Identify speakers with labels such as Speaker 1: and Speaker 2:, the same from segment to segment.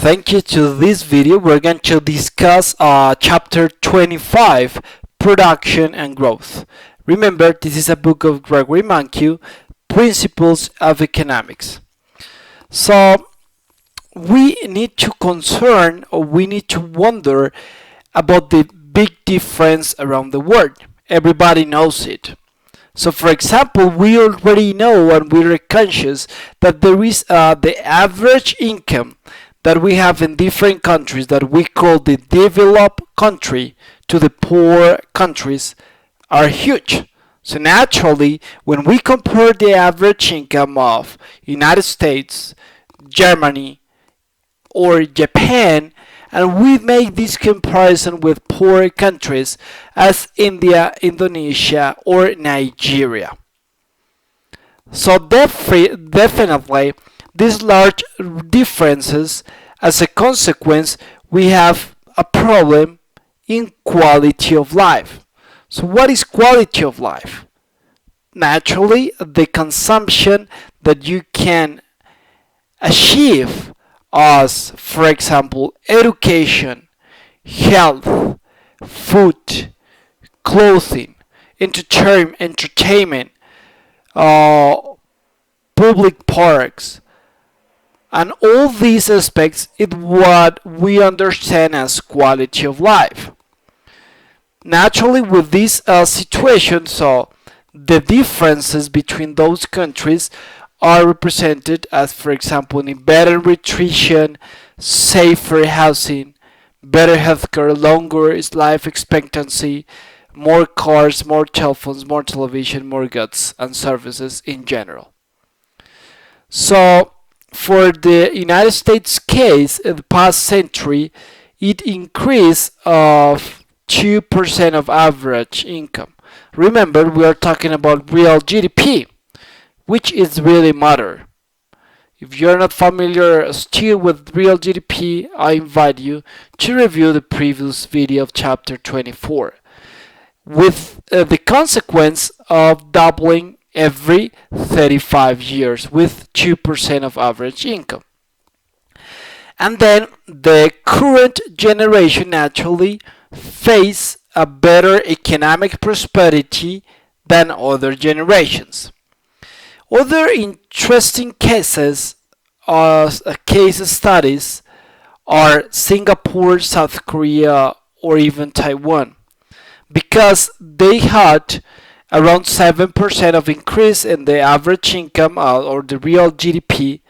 Speaker 1: thank you to this video. We're going to discuss chapter 25, Production and Growth. Remember, this is a book of Gregory Mankiw, Principles of Economics. So we need to we need to wonder about the big difference around the world. Everybody knows it. So for example, we already know and we're conscious that there is the average income that we have in different countries that we call the developed country to the poor countries are huge. So naturally, when we compare the average income of United States, Germany, or Japan, and we make this comparison with poor countries as India, Indonesia, or Nigeria. So definitely, these large differences, as a consequence, we have a problem in quality of life. So what is quality of life? Naturally, the consumption that you can achieve as, for example, education, health, food, clothing, entertainment, public parks, and all these aspects is what we understand as quality of life. Naturally, with this situation, so the differences between those countries are represented as, for example, in better nutrition, safer housing, better healthcare, longer life expectancy, more cars, more telephones, more television, more goods and services in general. So for the United States case, in the past century, it increased of 2% of average income. Remember, we are talking about real GDP, which is really matter. If you're not familiar still with real GDP, I invite you to review the previous video of chapter 24, with the consequence of doubling every 35 years with 2% of average income. And then the current generation naturally face a better economic prosperity than other generations. Other interesting cases case studies are Singapore, South Korea, or even Taiwan, because they had around 7% of increase in the average income or the real GDP.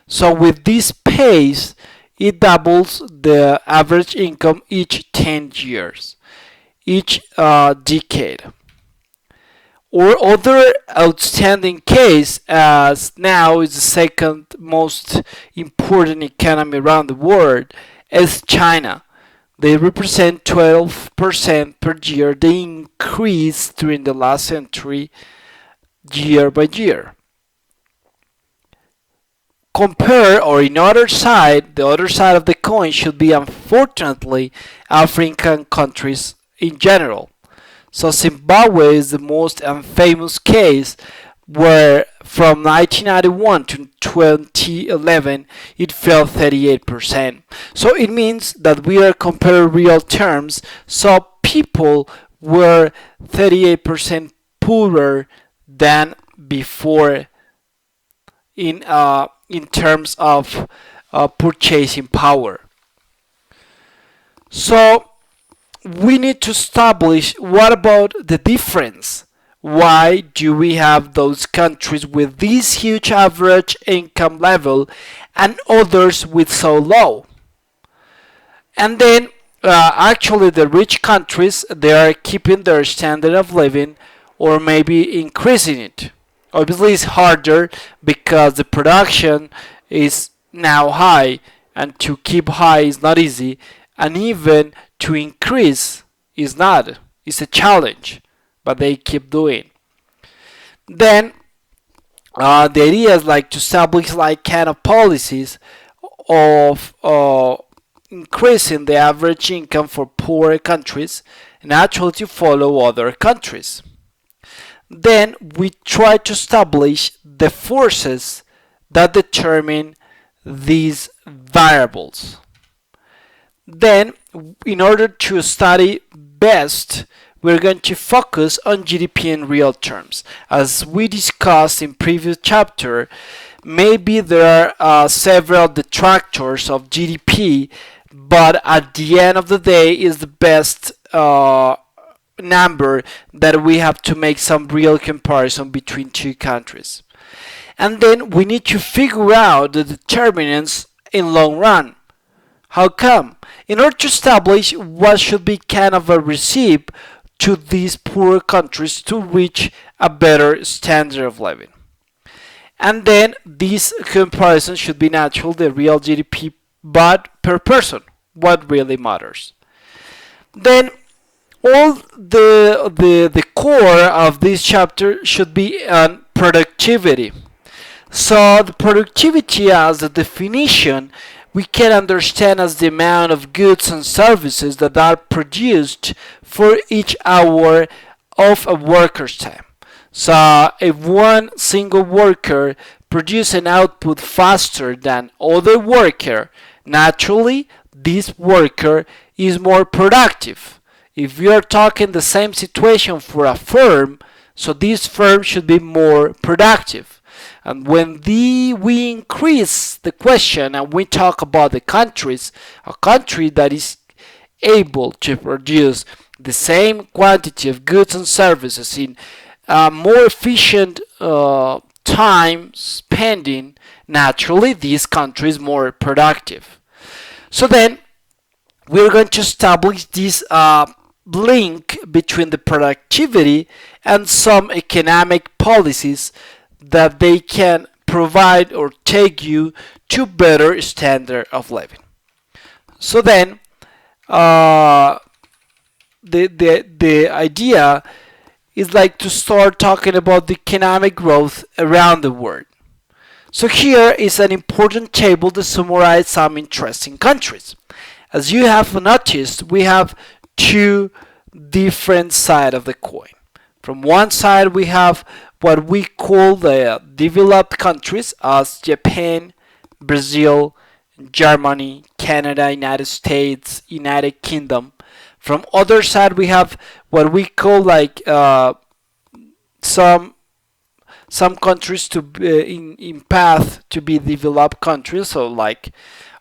Speaker 1: So with this pace, it doubles the average income each 10 years, each decade. Or other outstanding case, as now is the second most important economy around the world, is China. They represent 12% per year. They increase during the last century, year by year. Compare, or in other side, the other side of the coin should be, unfortunately, African countries in general. So Zimbabwe is the most famous case, where from 1991 to 2011 it fell 38%. So it means that we are comparing real terms. So people were 38% poorer than before in terms of purchasing power. So we need to establish what about the difference. Why do we have those countries with this huge average income level and others with so low? And then actually the rich countries, they are keeping their standard of living or maybe increasing it. Obviously it's harder because the production is now high, and to keep high is not easy, and even to increase is not. It's a challenge, but they keep doing. Then the idea is like to establish like kind of policies of increasing the average income for poorer countries and actually to follow other countries. Then we try to establish the forces that determine these variables. Then, in order to study best, we're going to focus on GDP in real terms. As we discussed in previous chapter, maybe there are several detractors of GDP, but at the end of the day is the best number that we have to make some real comparison between two countries. And then we need to figure out the determinants in long run. How come? In order to establish what should be kind of a recipe to these poor countries to reach a better standard of living. And then this comparison should be natural, the real GDP, but per person, what really matters. Then all the core of this chapter should be on productivity. So the productivity as a definition we can understand as the amount of goods and services that are produced for each hour of a worker's time. So if one single worker produces an output faster than other worker, naturally this worker is more productive. If we are talking the same situation for a firm, so this firm should be more productive. And when we increase the question and we talk about the countries, a country that is able to produce the same quantity of goods and services in a more efficient time spending, naturally this country is more productive. So then we're going to establish this link between the productivity and some economic policies that they can provide or take you to better standard of living. So then the idea is like to start talking about the economic growth around the world. So here is an important table to summarize some interesting countries. As you have noticed, we have two different sides of the coin. From one side we have what we call the developed countries as Japan, Brazil, Germany, Canada, United States, United Kingdom. From other side we have what we call like some countries to in path to be developed countries, so like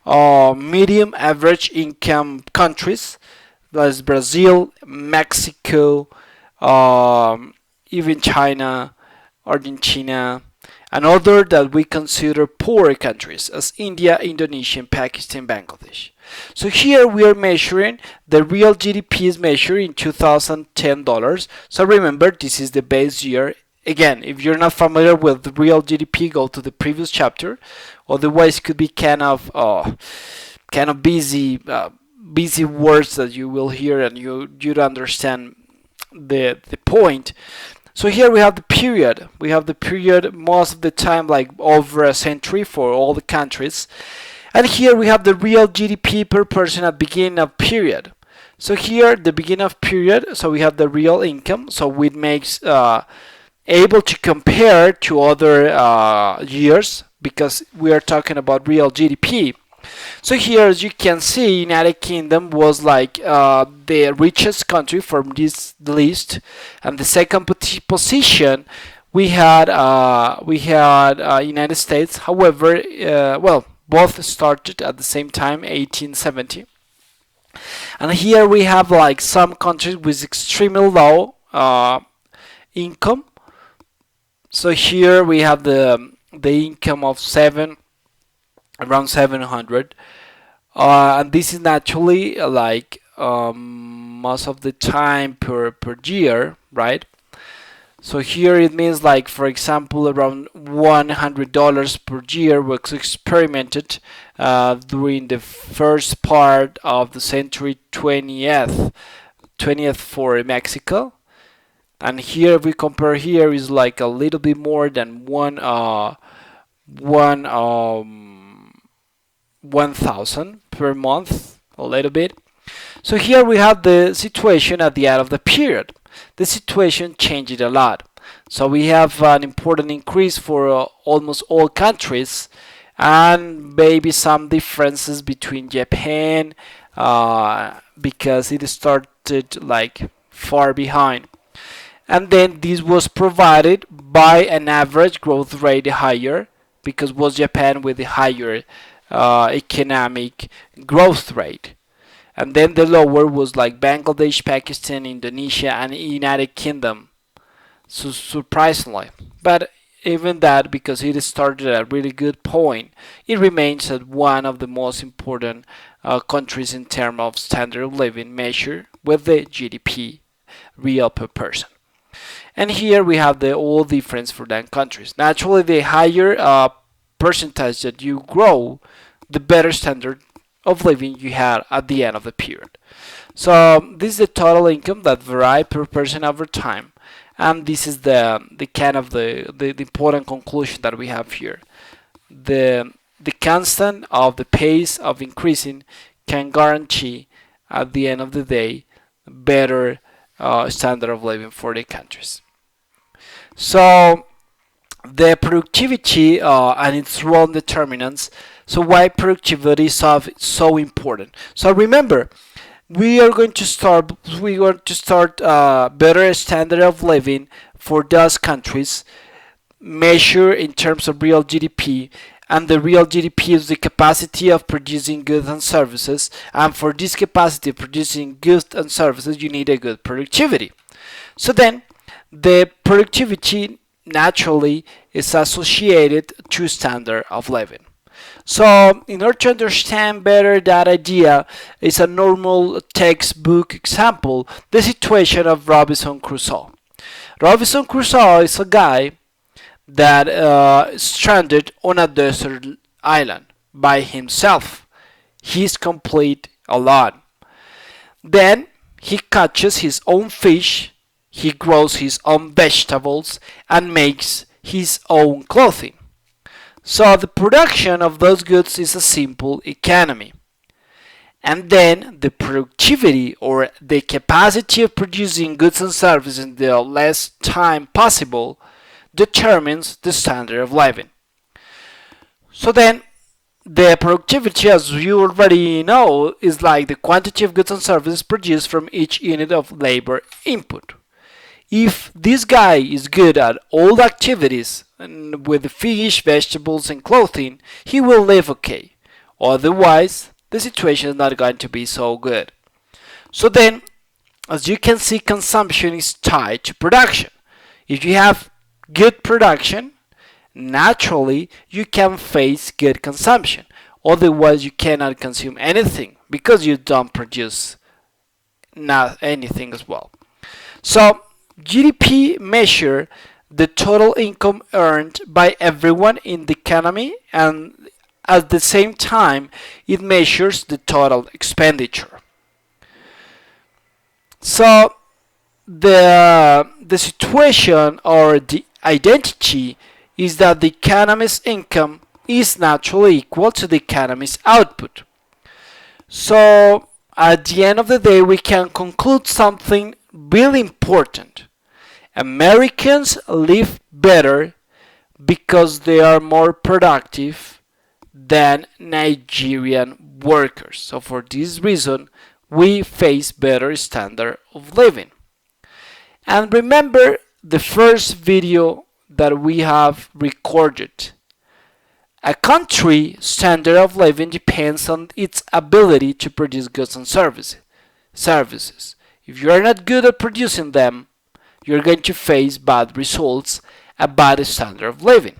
Speaker 1: medium average income countries, that's Brazil, Mexico, even China, Argentina, and other that we consider poor countries as India, Indonesia, Pakistan, Bangladesh. So here we are measuring the real GDP is measured in 2010 dollars. So remember, this is the base year. Again, if you're not familiar with the real GDP, go to the previous chapter. Otherwise, it could be kind of busy words that you will hear and you'd understand the point. So here we have the period. We have the period most of the time like over a century for all the countries. And here we have the real GDP per person at beginning of period. So here the beginning of period, so we have the real income. So it makes able to compare to other years because we are talking about real GDP. So here, as you can see, United Kingdom was like the richest country from this list, and the second position we had United States. However, both started at the same time, 1870. And here we have like some countries with extremely low income. So here we have the income of around 700, and this is naturally like most of the time per year, right? So here it means like, for example, around $100 per year was experimented during the first part of the century 20th for Mexico. And here if we compare, here is like a little bit more than 1,000 per month, a little bit. So here we have the situation at the end of the period. The situation changed a lot. So we have an important increase for almost all countries, and maybe some differences between Japan, because it started like far behind. And then this was provided by an average growth rate higher, because was Japan with the higher economic growth rate. And then the lower was like Bangladesh, Pakistan, Indonesia, and United Kingdom. So surprisingly, but even that, because it started at a really good point, it remains at one of the most important countries in terms of standard of living measure with the GDP real per person. And here we have the all difference for that countries. Naturally, the higher percentage that you grow, the better standard of living you had at the end of the period. So this is the total income that vary per person over time, and this is the kind of the important conclusion that we have here. The constant of the pace of increasing can guarantee at the end of the day better standard of living for the countries. So the productivity and its role determinants. So why productivity is so important? So remember, we are going to start better standard of living for those countries measure in terms of real GDP, and the real GDP is the capacity of producing goods and services, and for this capacity of producing goods and services you need a good productivity. So then the productivity naturally is associated to standard of living. So in order to understand better that idea, is a normal textbook example, the situation of Robinson Crusoe. Robinson Crusoe is a guy that is stranded on a desert island by himself. He's complete alone. Then he catches his own fish, he grows his own vegetables, and makes his own clothing. So the production of those goods is a simple economy. And then the productivity or the capacity of producing goods and services in the less time possible determines the standard of living. So then the productivity, as you already know, is like the quantity of goods and services produced from each unit of labor input. If this guy is good at all activities and with fish, vegetables, and clothing, he will live okay. Otherwise, the situation is not going to be so good. So then, as you can see, consumption is tied to production. If you have good production, naturally you can face good consumption. Otherwise, you cannot consume anything because you don't produce not anything as well. So GDP measure the total income earned by everyone in the economy, and at the same time it measures the total expenditure. So the situation or the identity is that the economy's income is naturally equal to the economy's output. So at the end of the day we can conclude something really important. Americans live better because they are more productive than Nigerian workers. So for this reason, we face better standard of living. And remember the first video that we have recorded. A country standard of living depends on its ability to produce goods and services. If you are not good at producing them, you're going to face bad results, a bad standard of living.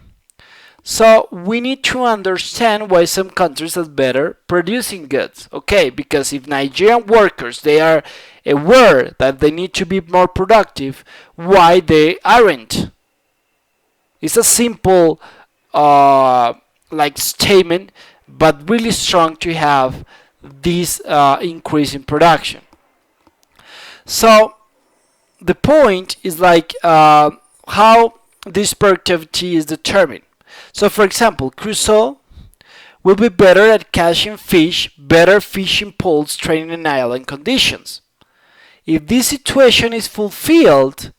Speaker 1: So we need to understand why some countries are better producing goods. Okay, because if Nigerian workers, they are aware that they need to be more productive, why they aren't? It's a simple statement, but really strong to have this increase in production. So the point is how this productivity is determined. So for example, Crusoe will be better at catching fish, better fishing poles training in island conditions. If this situation is fulfilled,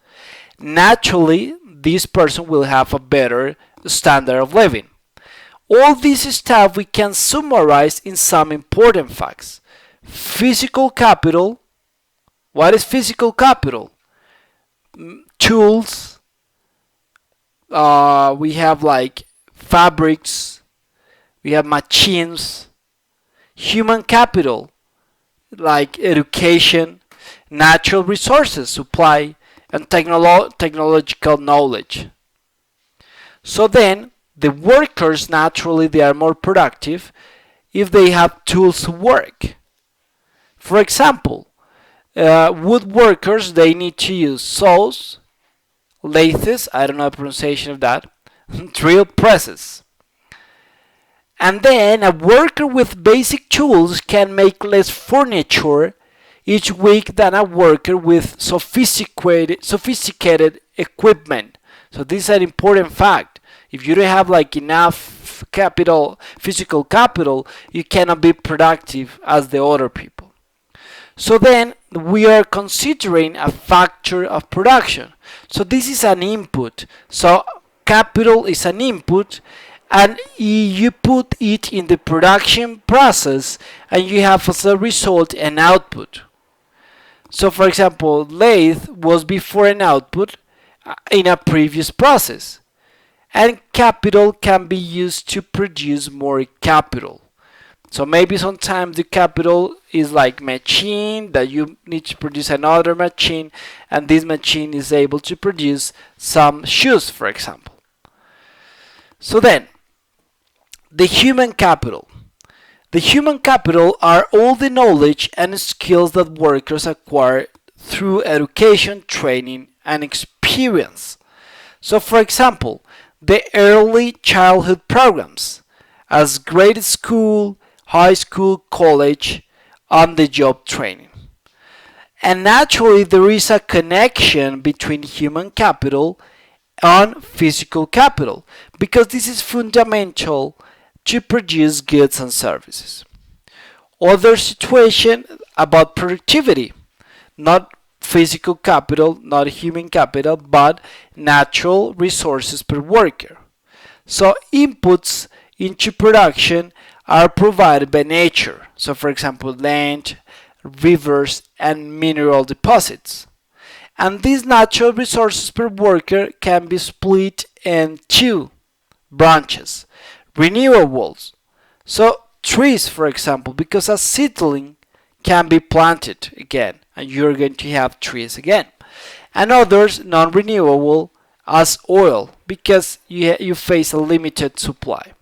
Speaker 1: naturally this person will have a better standard of living. All this stuff we can summarize in some important facts. Physical capital. What is physical capital? Tools. We have like fabrics. We have machines. Human capital, like education, natural resources, supply, and technological knowledge. So then, the workers naturally they are more productive if they have tools to work. For example, woodworkers they need to use saws, lathes, I don't know the pronunciation of that, drill presses. And then a worker with basic tools can make less furniture each week than a worker with sophisticated equipment. So this is an important fact. If you don't have like enough capital, physical capital, you cannot be productive as the other people. So then we are considering a factor of production. So this is an input. So capital is an input, and you put it in the production process, and you have as a result an output. So for example, lathe was before an output in a previous process, and capital can be used to produce more capital. So maybe sometimes the capital is like machine that you need to produce another machine, and this machine is able to produce some shoes, for example. So then, the human capital. The human capital are all the knowledge and skills that workers acquire through education, training, and experience. So for example, the early childhood programs as grade school, high school, college, on-the-job training. And naturally there is a connection between human capital and physical capital because this is fundamental to produce goods and services. Other situation about productivity, not physical capital, not human capital, but natural resources per worker. So inputs into production are provided by nature. So for example, land, rivers, and mineral deposits. And these natural resources per worker can be split in two branches. Renewables. So trees, for example, because a seedling can be planted again, and you're going to have trees again. And others, non-renewable, as oil, because you face a limited supply.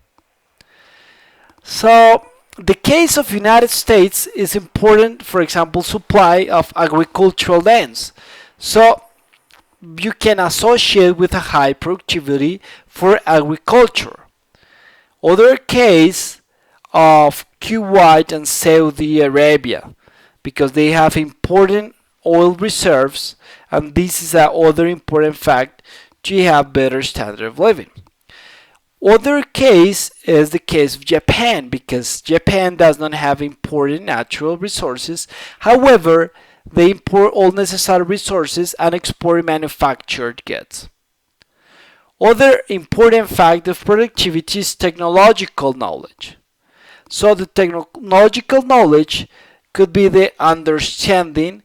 Speaker 1: So the case of United States is important, for example, supply of agricultural lands. So you can associate with a high productivity for agriculture. Other case of Kuwait and Saudi Arabia because they have important oil reserves, and this is another important fact to have better standard of living. Other case is the case of Japan because Japan does not have important natural resources. However, they import all necessary resources and export manufactured goods. Other important fact of productivity is technological knowledge. So the technological knowledge could be the understanding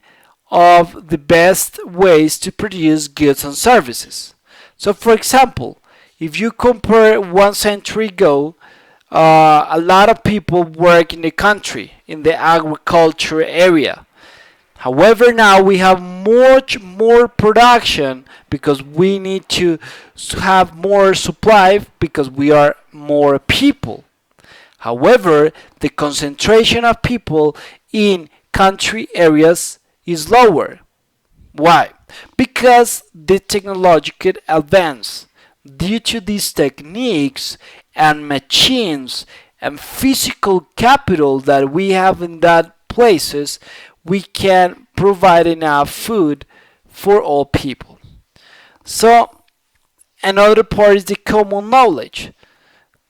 Speaker 1: of the best ways to produce goods and services. So for example, if you compare 1 century ago, a lot of people work in the country, in the agriculture area. However, now we have much more production because we need to have more supply because we are more people. However, the concentration of people in country areas is lower. Why? Because the technological advance. Due to these techniques and machines and physical capital that we have in that places, we can provide enough food for all people. So another part is the common knowledge.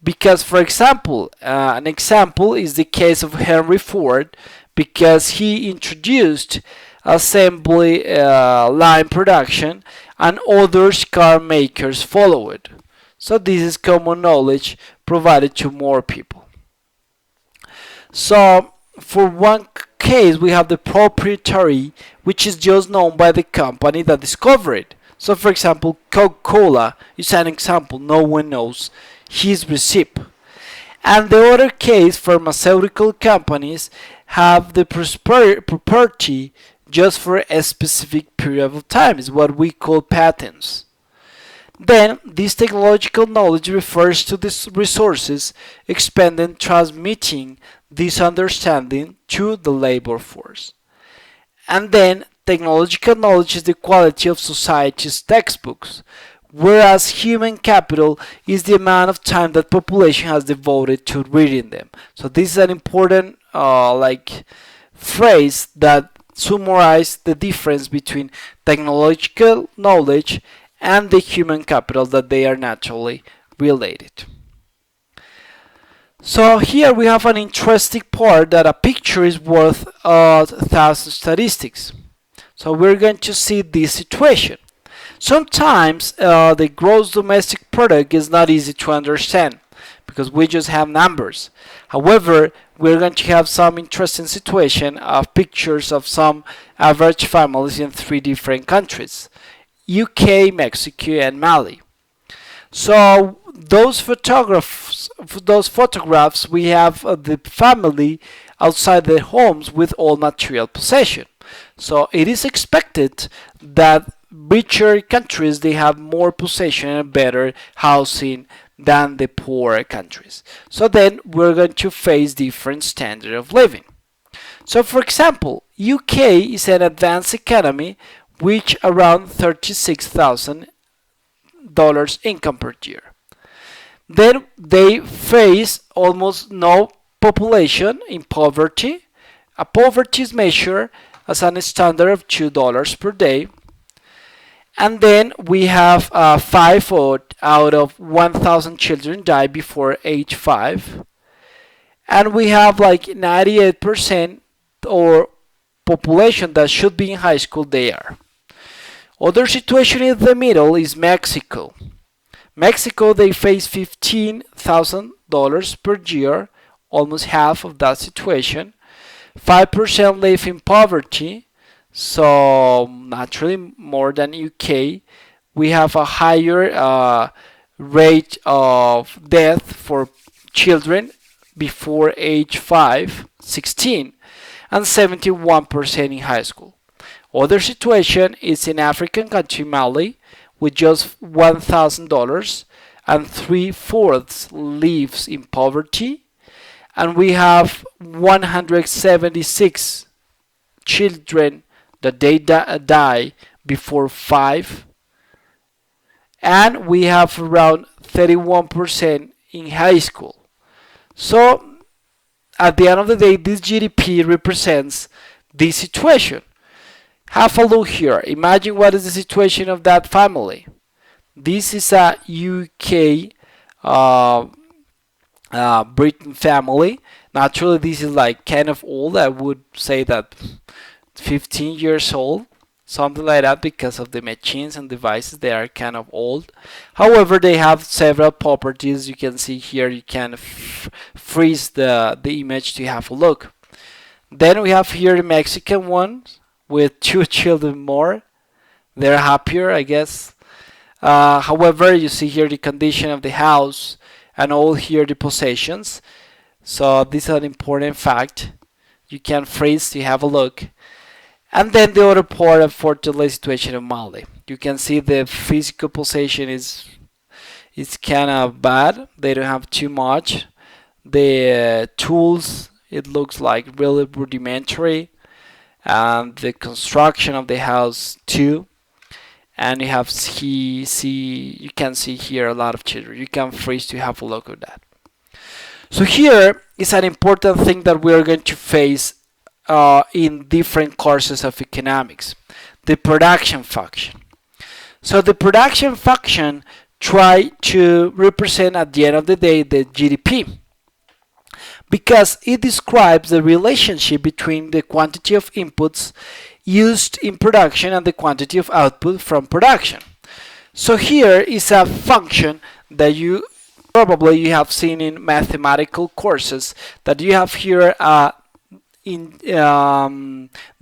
Speaker 1: Because for example, an example is the case of Henry Ford because he introduced assembly line production and other car makers followed. So this is common knowledge provided to more people. So for one case, we have the proprietary, which is just known by the company that discovered it. So for example, Coca-Cola is an example. No one knows his recipe. And the other case, pharmaceutical companies have the property just for a specific period of time. It's what we call patents. Then, this technological knowledge refers to the resources expended transmitting this understanding to the labor force. And then, technological knowledge is the quality of society's textbooks, whereas human capital is the amount of time that population has devoted to reading them. So this is an important phrase that summarizes the difference between technological knowledge and the human capital, that they are naturally related. So here we have an interesting part that a picture is worth 1,000 statistics. So we're going to see this situation. Sometimes the gross domestic product is not easy to understand because we just have numbers. However, we're going to have some interesting situation of pictures of some average families in 3 different countries: UK, Mexico, and Mali. So those photographs, we have the family outside their homes with all material possession. So it is expected that richer countries, they have more possession and better housing than the poorer countries. So then we're going to face different standard of living. So for example, UK is an advanced economy which around $36,000 income per year. Then they face almost no population in poverty. A poverty is measured as a standard of $2 per day. And then we have 5 out of 1,000 children die before age 5. And we have like 98% or population that should be in high school, they are. Other situation in the middle is Mexico. Mexico, they face $15,000 per year, almost half of that situation. 5% live in poverty, so naturally more than UK. We have a higher rate of death for children before age 16, and 71% in high school. Other situation is in African country Mali, with just $1,000 and 3/4 lives in poverty, and we have 176 children that they die before 5, and we have around 31% in high school. So at the end of the day, this GDP represents this situation. Have a look here. Imagine what is the situation of that family. This is a UK Britain family. Naturally, this is like kind of old. I would say that 15 years old, something like that, because of the machines and devices. They are kind of old. However, they have several properties. You can see here. You can freeze the image to have a look. Then we have here the Mexican ones with 2 children more. They're happier, I guess. However, you see here the condition of the house and all here the possessions. So this is an important fact. You can freeze to have a look. And then the other part, unfortunately, situation of Mali. You can see the physical possession is kind of bad. They don't have too much. The tools, it looks like really rudimentary. And the construction of the house too. And you have you can see here a lot of children. You can freeze to have a look at that. So here is an important thing that we are going to face in different courses of economics: the production function. So the production function try to represent at the end of the day the GDP, because it describes the relationship between the quantity of inputs used in production and the quantity of output from production. So here is a function that you Probably you have seen in mathematical courses that you have here in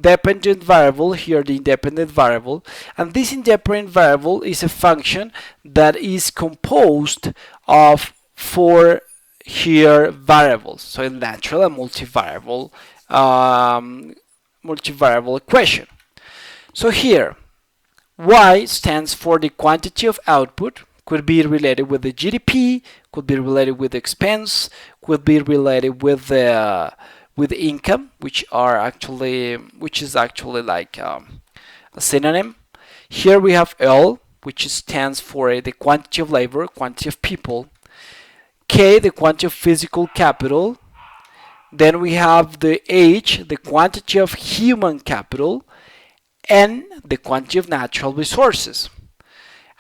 Speaker 1: dependent variable, here the independent variable, and this independent variable is a function that is composed of four here variables, so a natural and multivariable equation. So here y stands for the quantity of output, could be related with the GDP, could be related with expense, could be related with income, which is actually like a synonym. Here we have L, which stands for the quantity of labor, quantity of people. K, the quantity of physical capital. Then we have the H, the quantity of human capital. N, the quantity of natural resources.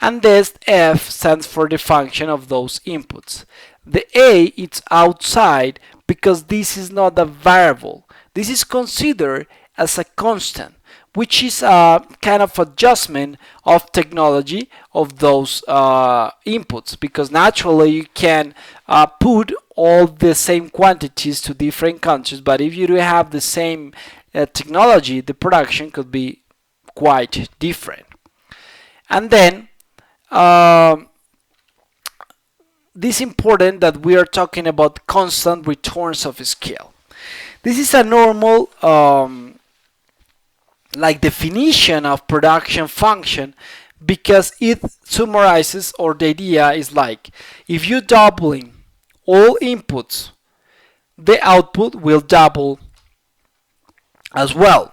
Speaker 1: And this F stands for the function of those inputs. The A, it's outside because this is not a variable. This is considered as a constant, which is a kind of adjustment of technology of those inputs, because naturally you can put all the same quantities to different countries, but if you do have the same technology, the production could be quite different. And then this is important that we are talking about constant returns of scale. This is a normal like definition of production function, because it summarizes, or the idea is like, if you doubling all inputs, the output will double as well.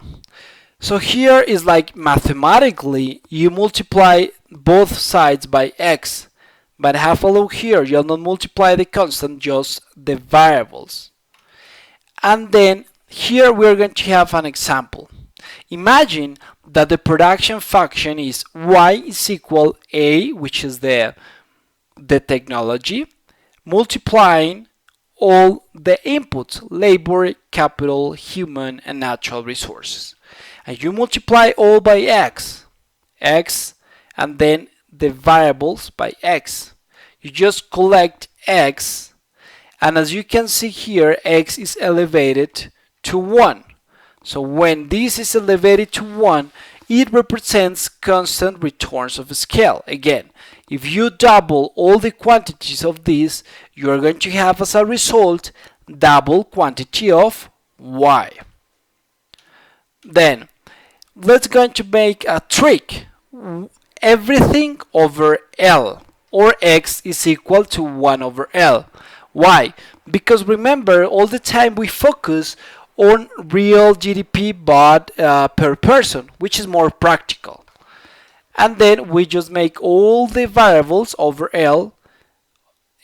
Speaker 1: So here is like mathematically you multiply both sides by x, but have a look here, you'll not multiply the constant, just the variables. And then here we're going to have an example. Imagine that the production function is y is equal a, which is the technology, multiplying all the inputs, labor, capital, human, and natural resources. And you multiply all by x, and then the variables by x. You just collect x, and as you can see here, x is elevated to 1. So when this is elevated to 1, it represents constant returns of scale. Again, if you double all the quantities of this, you are going to have as a result double quantity of y. Then let's going to make a trick. Everything over L, or x is equal to 1 over L. Why? Because remember, all the time we focus on real GDP but per person, which is more practical. And then we just make all the variables over L,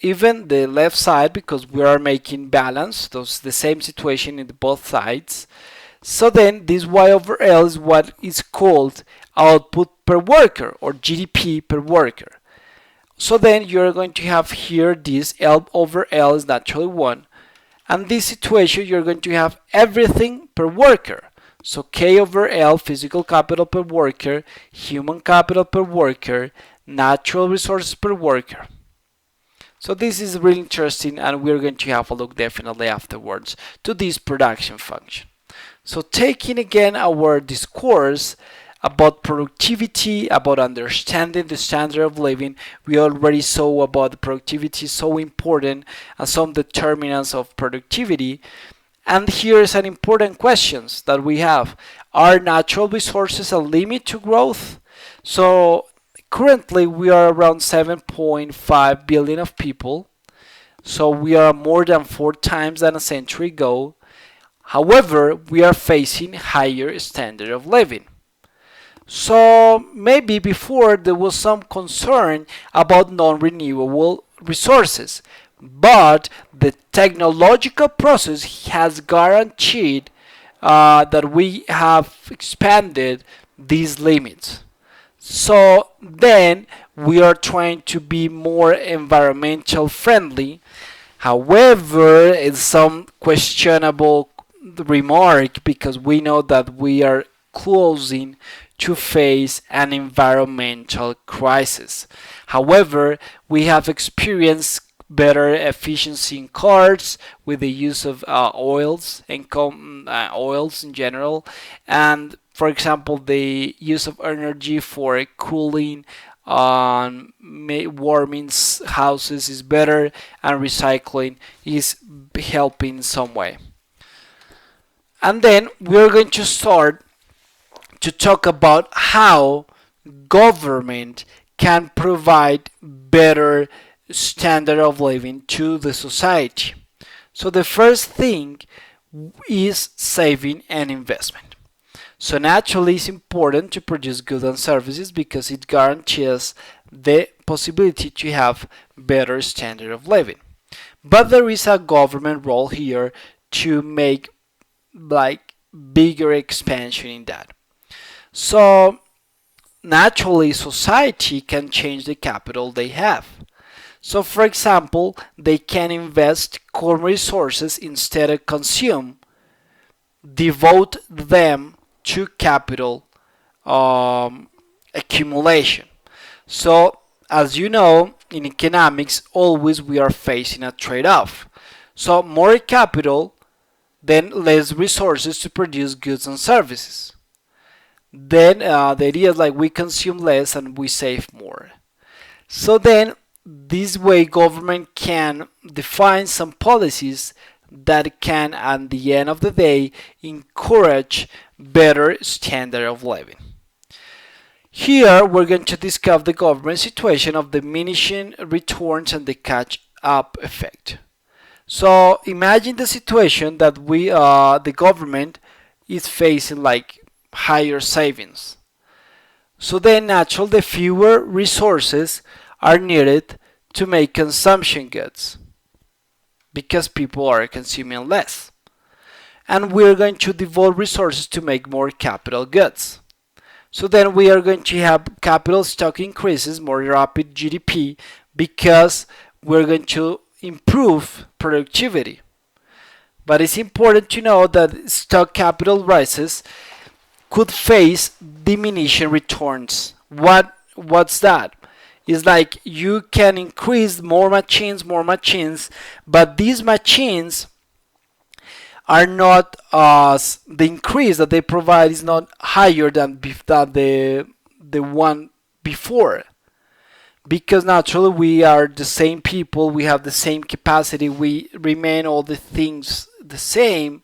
Speaker 1: even the left side, because we are making balance, those the same situation in both sides. So then this y over L is what is called output per worker, or GDP per worker. So then you're going to have here this L over L is naturally 1. And this situation you're going to have everything per worker. So K over L, physical capital per worker, human capital per worker, natural resources per worker. So this is really interesting, and we're going to have a look definitely afterwards to this production function. So taking again our discourse about productivity, about understanding the standard of living, we already saw about the productivity so important and some determinants of productivity. And here's an important questions that we have. Are natural resources a limit to growth? So currently we are around 7.5 billion of people. So we are more than 4 times than a century ago. However, we are facing higher standard of living. So maybe before there was some concern about non-renewable resources, but the technological process has guaranteed that we have expanded these limits. So then we are trying to be more environmental friendly. However, it's some questionable remark, because we know that we are closing to face an environmental crisis. However, we have experienced better efficiency in cars with the use of oils and oils in general, and for example the use of energy for cooling on warming houses is better, and recycling is helping in some way. And then we're going to start to talk about how government can provide better standard of living to the society. So the first thing is saving and investment. So naturally it's important to produce goods and services because it guarantees the possibility to have better standard of living. But there is a government role here to make like bigger expansion in that. So naturally society can change the capital they have. So for example, they can invest core resources instead of consume, devote them to capital accumulation. So as you know, in economics, always we are facing a trade-off. So more capital, then less resources to produce goods and services. Then the idea is like we consume less and we save more. So then this way government can define some policies that can at the end of the day encourage better standard of living. Here we're going to discuss the government situation of diminishing returns and the catch-up effect. So imagine the situation that the government is facing like higher savings. So then naturally the fewer resources are needed to make consumption goods because people are consuming less. And we're going to devote resources to make more capital goods. So then we are going to have capital stock increases, more rapid GDP because we're going to improve productivity. But it's important to know that stock capital rises could face diminishing returns. What's that? It's like you can increase more machines, but these machines are not the increase that they provide is not higher than the one before, because naturally we are the same people, we have the same capacity, we remain all the things the same,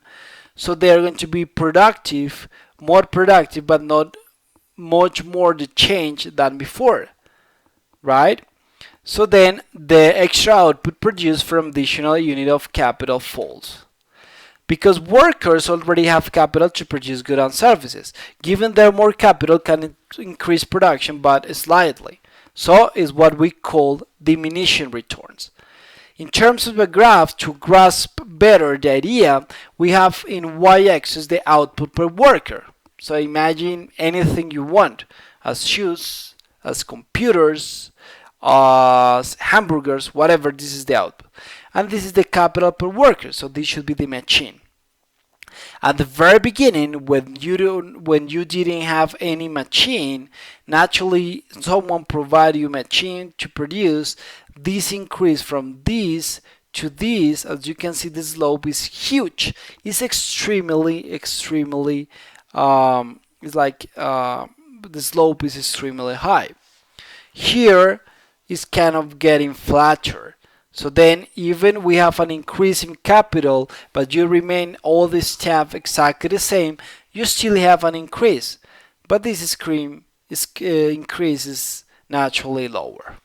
Speaker 1: so they are going to be productive, more productive, but not much more the change than before, right? So then the extra output produced from additional unit of capital falls, because workers already have capital to produce goods and services. Given them more capital can increase production but slightly. So is what we call diminishing returns. In terms of a graph, to grasp better the idea, we have in y-axis the output per worker. So imagine anything you want, as shoes, as computers, as hamburgers, whatever, this is the output. And this is the capital per worker, so this should be the machine. At the very beginning, when you didn't have any machine, naturally someone provided you machine to produce. This increase from this to this, as you can see, the slope is huge. It's extremely it's like the slope is extremely high. Here is kind of getting flatter. So then even we have an increase in capital, but you remain all the staff exactly the same, you still have an increase. But this increase is naturally lower.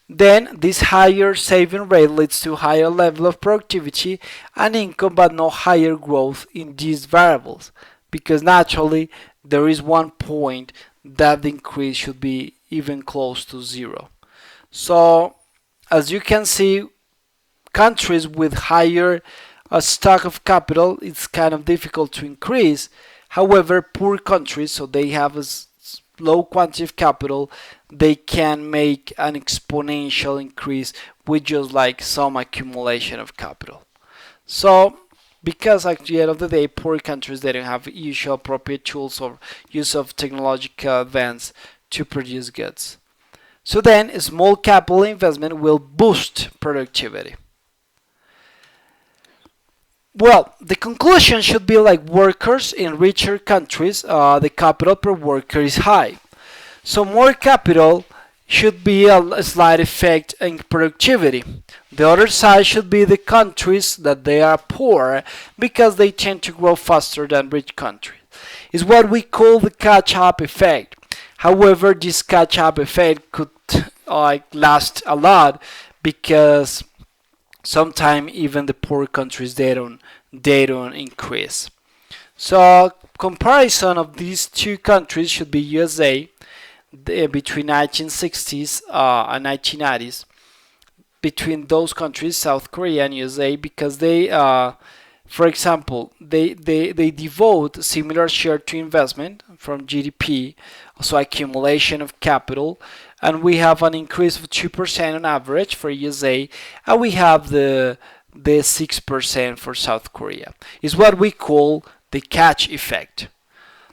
Speaker 1: Then this higher saving rate leads to higher level of productivity and income, but no higher growth in these variables, because naturally there is one point that the increase should be even close to zero. So as you can see, countries with higher stock of capital, it's kind of difficult to increase. However, poor countries, so they have a low quantity of capital, they can make an exponential increase with just like some accumulation of capital. So because at the end of the day, poor countries, they don't have usual appropriate tools or use of technological advance to produce goods. So then small capital investment will boost productivity. Well, the conclusion should be like workers in richer countries, the capital per worker is high. So more capital should be a slight effect in productivity. The other side should be the countries that they are poor because they tend to grow faster than rich countries. It's what we call the catch-up effect. However, this catch-up effect could last a lot because sometimes even the poor countries they don't increase. So comparison of these two countries should be USA between 1960s and 1990s, between those countries, South Korea and USA, because they, for example, they devote similar share to investment from GDP, so accumulation of capital, and we have an increase of 2% on average for USA, and we have the 6% for South Korea. Is what we call the catch effect.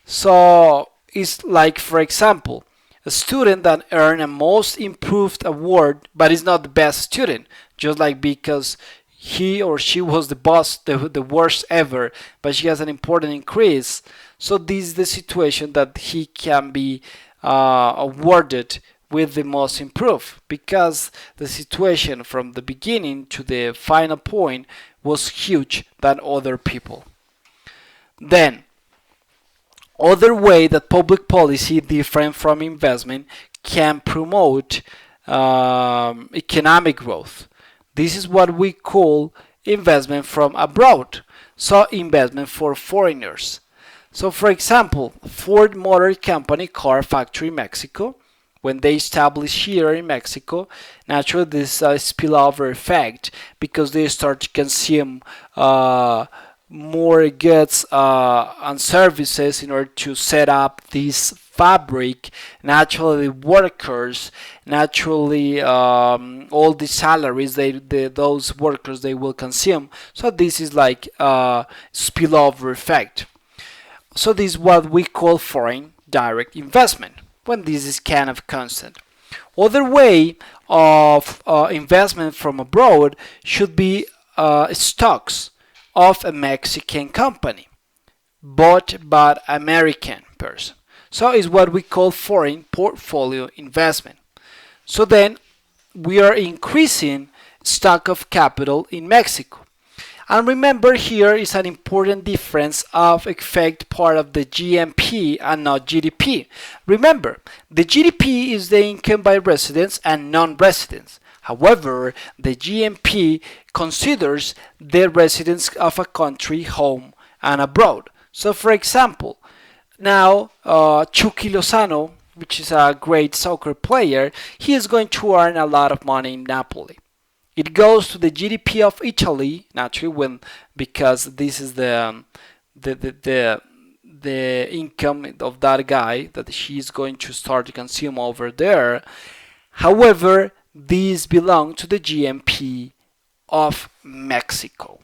Speaker 1: So it's like, for example, a student that earned a most improved award but is not the best student, just like because he or she was the worst ever, but she has an important increase. So this is the situation that he can be awarded with the most improved, because the situation from the beginning to the final point was huge than other people. Then other way that public policy different from investment can promote economic growth. This is what we call investment from abroad. So investment for foreigners. So for example, Ford Motor Company car factory in Mexico, when they established here in Mexico, naturally this spillover effect because they start to consume more goods and services in order to set up this fabric. Naturally, workers, naturally, all the salaries those workers they will consume. So this is like a spillover effect. So this is what we call foreign direct investment, when this is kind of constant. Other way of investment from abroad should be stocks of a Mexican company bought by American person. So it's what we call foreign portfolio investment. So then we are increasing stock of capital in Mexico. And remember, here is an important difference of effect part of the GNP and not GDP. Remember, the GDP is the income by residents and non-residents. However, the GNP considers the residents of a country home and abroad. So for example, now Chucky Lozano, which is a great soccer player, he is going to earn a lot of money in Napoli. It goes to the GDP of Italy, naturally, because this is the income of that guy that he's going to start to consume over there. However, these belong to the GNP of Mexico.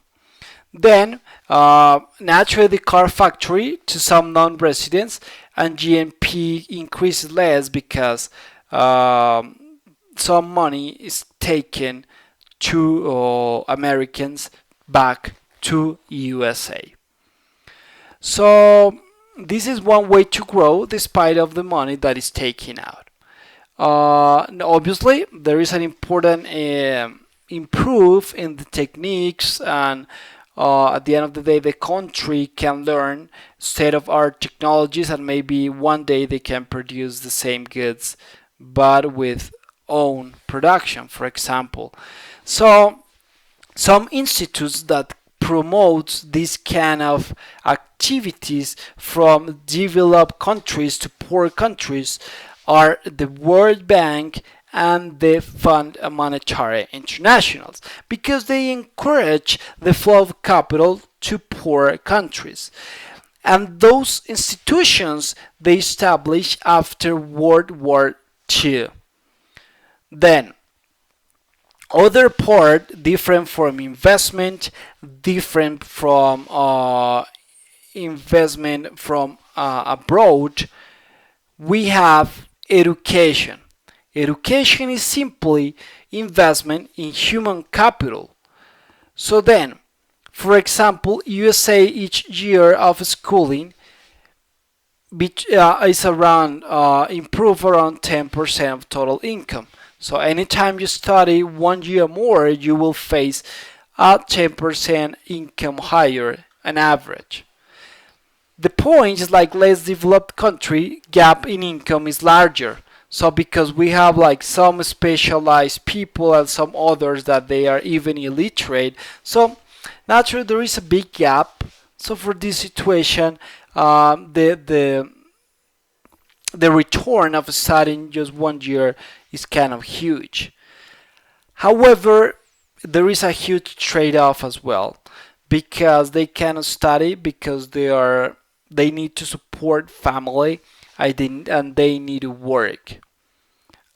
Speaker 1: Then, naturally, the car factory to some non-residents, and GNP increases less because some money is taken to Americans back to USA. So this is one way to grow despite of the money that is taken out. Obviously, there is an important improve in the techniques, and at the end of the day, the country can learn state-of-art technologies, and maybe one day they can produce the same goods, but with own production, for example. So some institutes that promotes this kind of activities from developed countries to poor countries are the World Bank and the Fund Monetary Internationals, because they encourage the flow of capital to poor countries. And those institutions they established after World War II. Then other part different from investment, different from investment from abroad, we have education. Education is simply investment in human capital. So then, for example, USA each year of schooling is around improve around 10% of total income. So anytime you study 1 year more, you will face a 10% income higher on average. The point is like less developed country gap in income is larger. So because we have like some specialized people and some others that they are even illiterate, so naturally there is a big gap. So for this situation, the return of studying just 1 year is kind of huge. However, there is a huge trade-off as well because they cannot study because they need to support family and they need to work.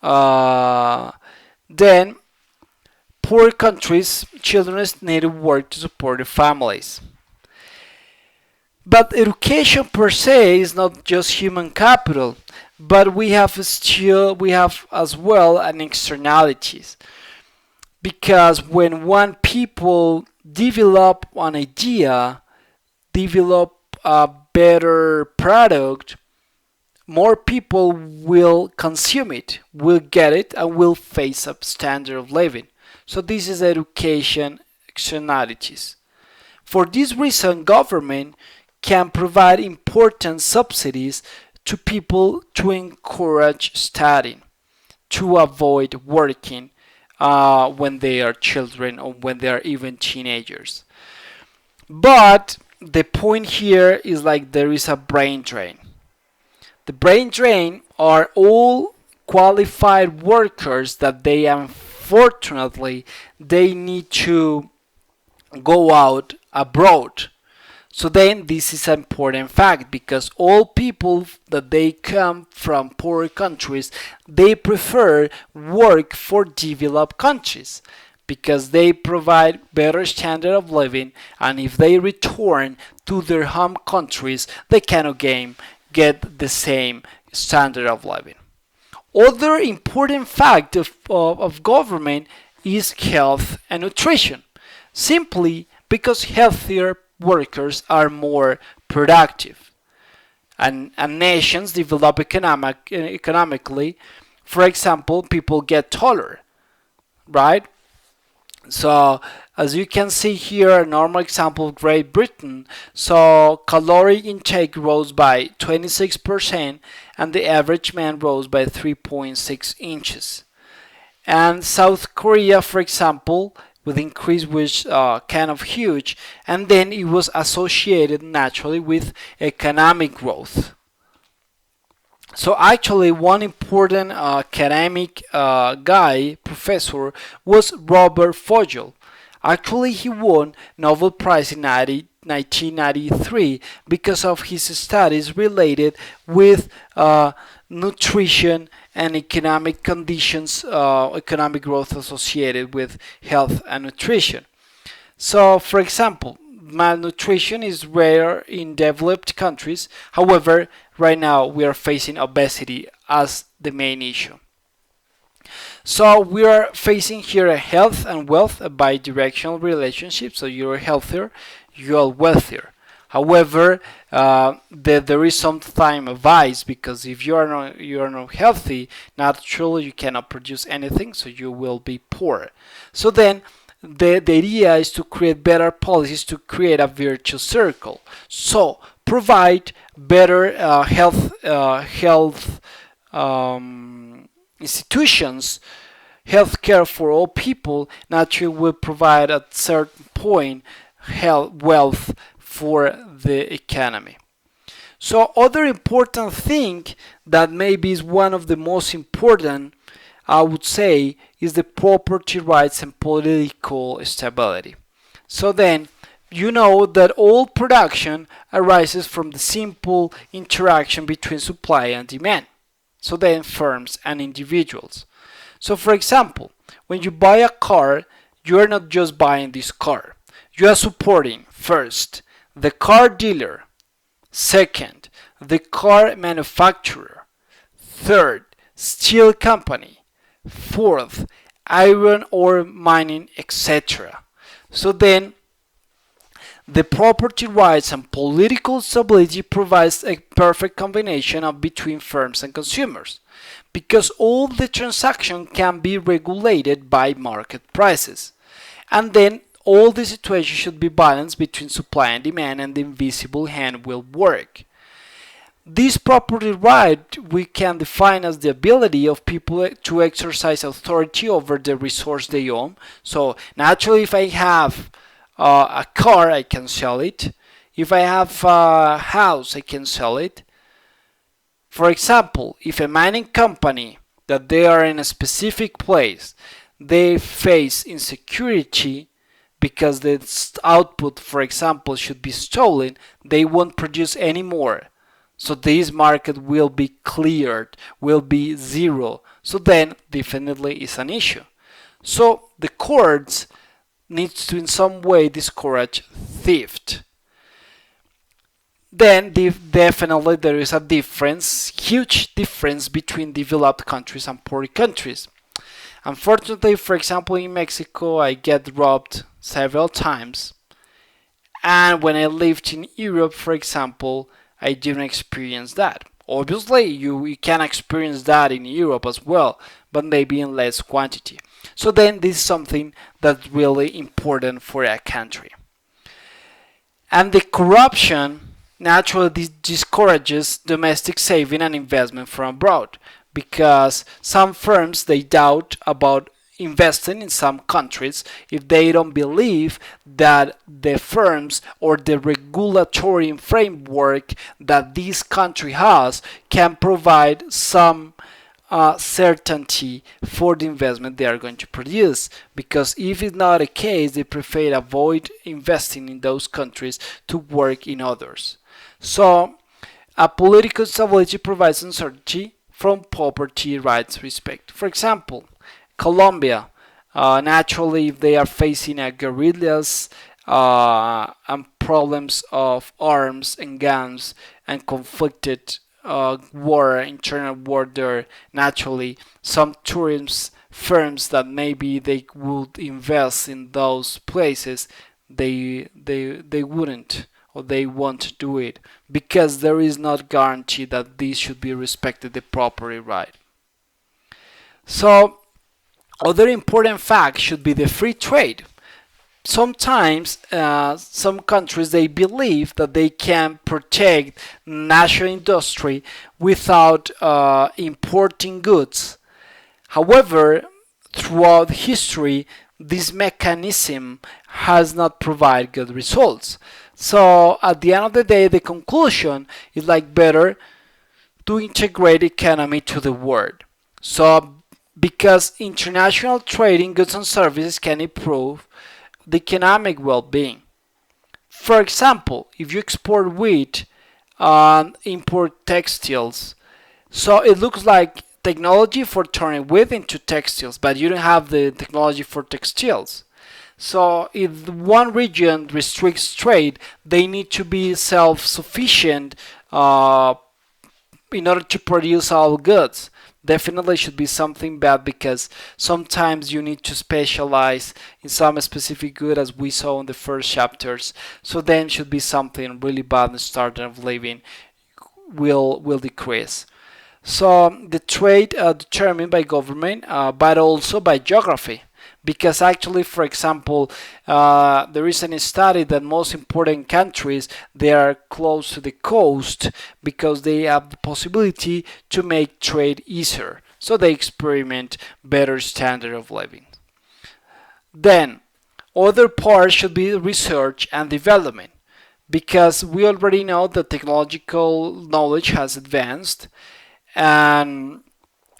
Speaker 1: Uh, then poor countries, children need to work to support their families. But education per se is not just human capital, but we have as well an externalities. Because when one people develop an idea, develop a better product, more people will consume it, will get it, and will face a standard of living. So this is education externalities. For this reason, government can provide important subsidies to people to encourage studying, to avoid working when they are children or when they are even teenagers. But the point here is like there is a brain drain. The brain drain are all qualified workers that they unfortunately they need to go out abroad. So then this is an important fact because all people that they come from poor countries, they prefer work for developed countries because they provide better standard of living, and if they return to their home countries, they cannot get the same standard of living. Other important fact of government is health and nutrition, simply because healthier workers are more productive. And nations develop economically. For example, people get taller, right? So as you can see here, a normal example of Great Britain. So caloric intake rose by 26% and the average man rose by 3.6 inches. And South Korea, for example, with increase was kind of huge, and then it was associated naturally with economic growth. So actually, one important academic professor was Robert Fogel. Actually, he won Nobel Prize in 1993 because of his studies related with nutrition and economic conditions, economic growth associated with health and nutrition. So, for example, malnutrition is rare in developed countries. However, right now we are facing obesity as the main issue. So we are facing here a health and wealth, a bi-directional relationship. So you're healthier, you are wealthier. However, there is sometimes a vice because if you are not healthy, naturally you cannot produce anything, so you will be poor. So then the idea is to create better policies to create a virtuous circle. So provide better health institutions, healthcare for all people. Naturally, will provide at certain point health wealth for the economy. So other important thing that maybe is one of the most important, I would say, is the property rights and political stability. So then you know that all production arises from the simple interaction between supply and demand. So then firms and individuals. So for example, when you buy a car, you are not just buying this car. You are supporting first the car dealer, second the car manufacturer, third steel company, Fourth, iron ore mining, etc. So then, the property rights and political stability provides a perfect combination of between firms and consumers, because all the transaction can be regulated by market prices. And then all the situation should be balanced between supply and demand, and the invisible hand will work. This property right we can define as the ability of people to exercise authority over the resource they own. So naturally, if I have a car, I can sell it. If I have a house, I can sell it. For example, if a mining company that they are in a specific place, they face insecurity because the output, for example, should be stolen, they won't produce anymore. So this market will be cleared, will be zero. So then definitely is an issue. So the courts needs to in some way discourage theft. Then definitely there is a difference, huge difference between developed countries and poor countries. Unfortunately, for example, in Mexico, I get robbed several times. And when I lived in Europe, for example, I didn't experience that. Obviously, you can experience that in Europe as well, but maybe in less quantity. So then this is something that's really important for a country. And the corruption naturally discourages domestic saving and investment from abroad, because some firms they doubt about investing in some countries if they don't believe that the firms or the regulatory framework that this country has can provide some certainty for the investment they are going to produce. Because if it's not the case, they prefer avoid investing in those countries to work in others. So a political stability provides uncertainty from property rights respect. For example, Colombia, naturally, if they are facing a guerrillas and problems of arms and guns and conflicted war, internal war there, naturally, some tourism firms that maybe they would invest in those places, they wouldn't or they won't do it, because there is not guarantee that this should be respected the property right. So other important fact should be the free trade. Sometimes some countries they believe that they can protect national industry without importing goods. However, throughout history, this mechanism has not provided good results. So at the end of the day, the conclusion is like better to integrate economy to the world. So because international trade in goods and services can improve the economic well-being. For example, if you export wheat and import textiles, so it looks like technology for turning wheat into textiles, but you don't have the technology for textiles. So if one region restricts trade, they need to be self-sufficient in order to produce all goods. Definitely should be something bad, because sometimes you need to specialize in some specific good, as we saw in the first chapters. So then should be something really bad, and standard of living will decrease. So the trade determined by government, but also by geography. Because actually, for example, there is a study that most important countries they are close to the coast because they have the possibility to make trade easier. So they experiment better standard of living. Then, other part should be research and development, because we already know that technological knowledge has advanced, and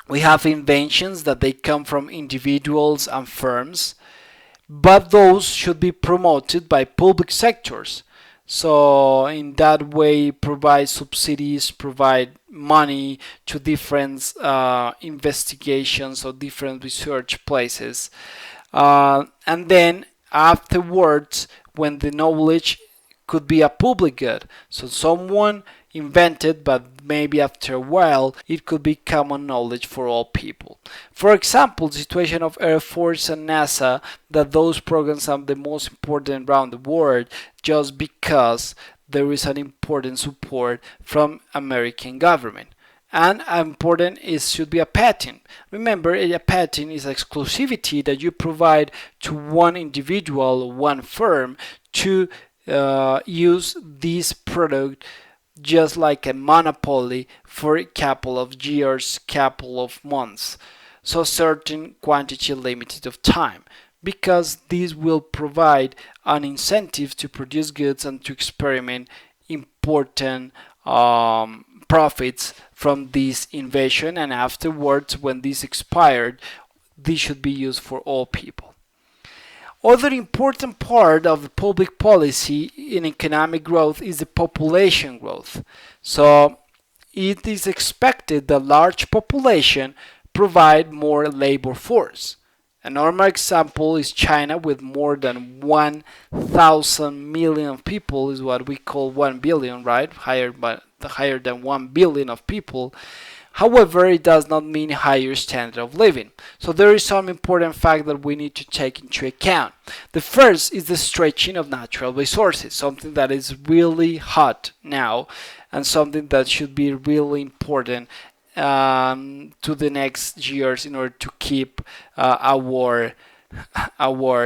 Speaker 1: we have inventions that they come from individuals and firms, but those should be promoted by public sectors. So in that way, provide subsidies, provide money to different investigations or different research places. And then afterwards, when the knowledge could be a public good, so someone invented, but maybe after a while it could be common knowledge for all people. For example, the situation of Air Force and NASA, that those programs are the most important around the world just because there is an important support from American government. And important is should be a patent. Remember, a patent is exclusivity that you provide to one individual, one firm, to use this product just like a monopoly for a couple of years, couple of months. So certain quantity limited of time, because this will provide an incentive to produce goods and to experiment important profits from this invention, and afterwards when this expired, this should be used for all people. Other important part of the public policy in economic growth is the population growth. So it is expected that large population provide more labor force. A normal example is China with more than 1,000 million people, is what we call 1 billion, right? Higher than 1 billion of people. However, it does not mean higher standard of living. So there is some important fact that we need to take into account. The first is the stretching of natural resources, something that is really hot now and something that should be really important to the next years in order to keep our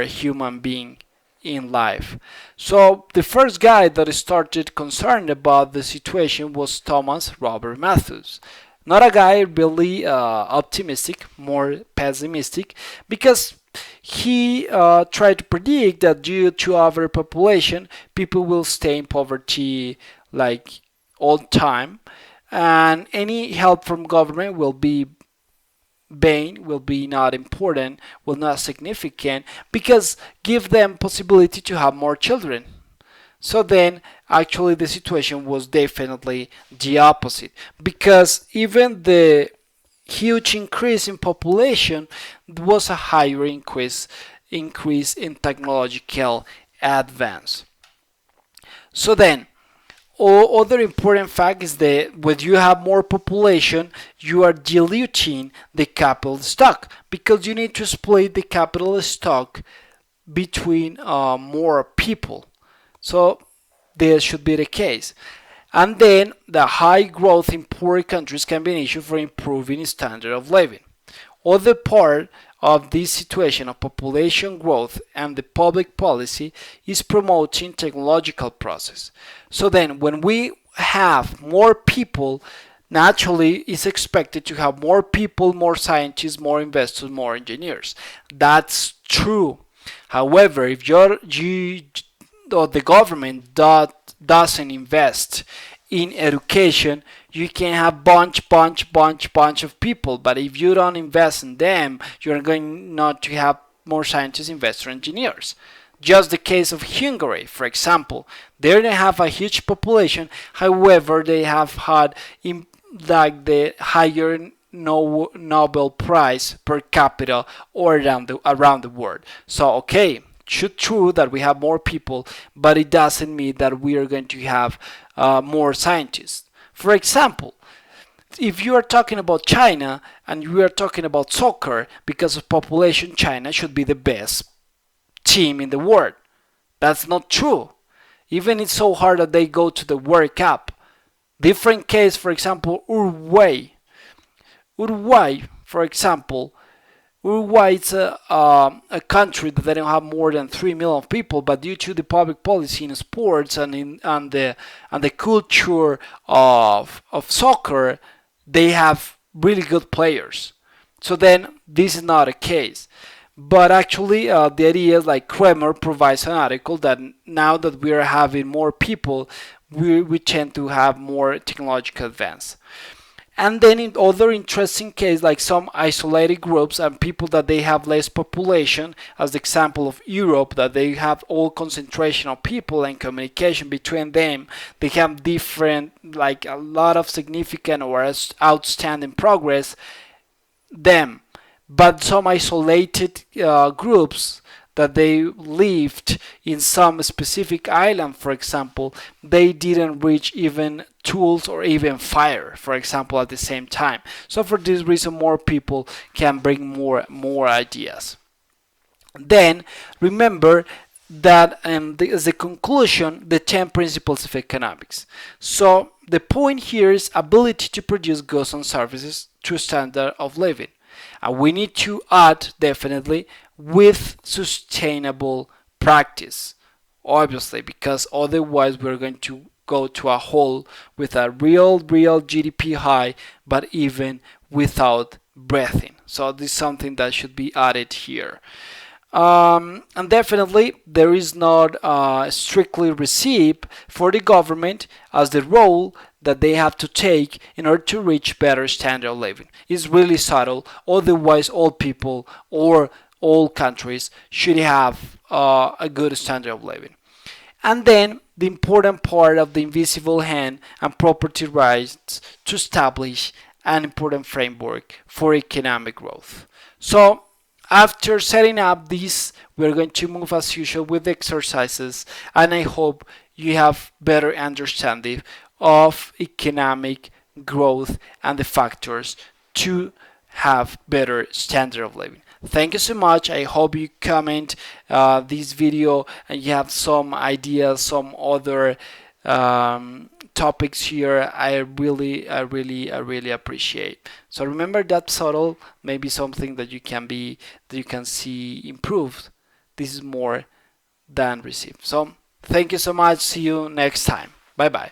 Speaker 1: human being in life. So the first guy that started concerned about the situation was Thomas Robert Malthus. Not a guy really optimistic, more pessimistic, because he tried to predict that due to overpopulation, people will stay in poverty like all time, and any help from government will be vain, will be not important, will not significant, because give them possibility to have more children. So then actually the situation was definitely the opposite, because even the huge increase in population was a higher increase in technological advance. So then other important fact is that when you have more population, you are diluting the capital stock, because you need to split the capital stock between more people. So this should be the case. And then the high growth in poor countries can be an issue for improving standard of living. Other part of this situation of population growth and the public policy is promoting technological process. So then when we have more people, naturally it's expected to have more people, more scientists, more investors, more engineers. That's true. However, if the government doesn't invest in education, you can have bunch of people, but if you don't invest in them, you're going not to have more scientists, investors, engineers. Just the case of Hungary, for example, they don't have a huge population, however they have had like the higher Nobel Prize per capita or around the world. So okay, it's true that we have more people, but it doesn't mean that we are going to have more scientists. For example, if you are talking about China and you are talking about soccer, because of population, China should be the best team in the world. That's not true. Even it's so hard that they go to the World Cup. Different case, for example, Uruguay. Uruguay, for example, Uruguay is a country that they don't have more than 3 million people, but due to the public policy in sports and the culture of soccer, they have really good players. So then this is not a case. But actually, the idea is like Kremer provides an article that now that we are having more people, we tend to have more technological advance. And then in other interesting case, like some isolated groups and people that they have less population, as the example of Europe, that they have all concentration of people and communication between them, they have different, like a lot of significant or outstanding progress, them. But some isolated groups that they lived in some specific island, for example, they didn't reach even tools or even fire, for example, at the same time. So for this reason, more people can bring more ideas. Then remember that as a conclusion, the 10 principles of economics. So the point here is ability to produce goods and services to standard of living. And we need to add definitely with sustainable practice, obviously, because otherwise we're going to go to a hole with a real GDP high, but even without breathing. So this is something that should be added here. And definitely there is not strictly receipt for the government as the role that they have to take in order to reach better standard of living. It's really subtle, otherwise all people or all countries should have a good standard of living. And then the important part of the invisible hand and property rights to establish an important framework for economic growth. So after setting up this, we're going to move as usual with exercises, and I hope you have better understanding of economic growth and the factors to have better standard of living. Thank you so much. I hope you comment this video and you have some ideas, some other topics here. I really appreciate. So remember that subtle, maybe something that you can see improved. This is more than received. So thank you so much. See you next time. Bye bye.